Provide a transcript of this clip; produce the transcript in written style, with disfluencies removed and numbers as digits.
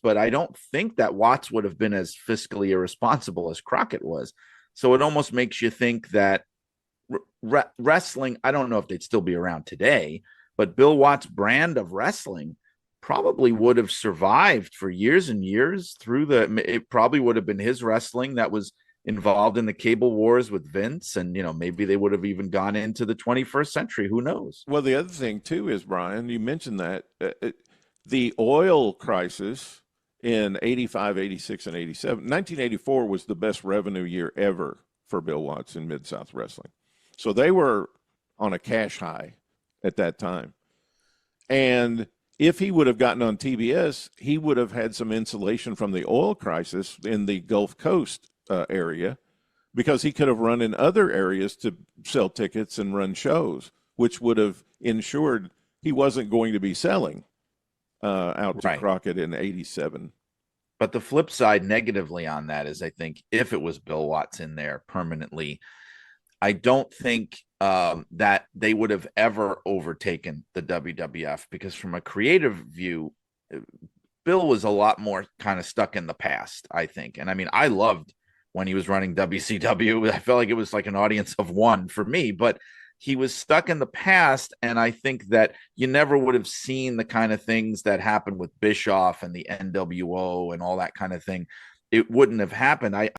but I don't think that Watts would have been as fiscally irresponsible as Crockett was. So it almost makes you think that wrestling, I don't know if they'd still be around today, but Bill Watts' brand of wrestling probably would have survived for years and years through it probably would have been his wrestling that was involved in the cable wars with Vince. And, maybe they would have even gone into the 21st century. Who knows? Well, the other thing, too, is, Brian, you mentioned that the oil crisis in 85, 86, and 87, 1984 was the best revenue year ever for Bill Watts in Mid-South Wrestling. So they were on a cash high at that time. And if he would have gotten on TBS, he would have had some insulation from the oil crisis in the Gulf Coast area, because he could have run in other areas to sell tickets and run shows, which would have ensured he wasn't going to be selling out to Right. Crockett in 87. But the flip side negatively on that is, I think if it was Bill Watts in there permanently, I don't think that they would have ever overtaken the WWF, because from a creative view, Bill was a lot more kind of stuck in the past, I think. And I mean, I loved when he was running WCW. I felt like it was like an audience of one for me, but he was stuck in the past. And I think that you never would have seen the kind of things that happened with Bischoff and the NWO and all that kind of thing. It wouldn't have happened. I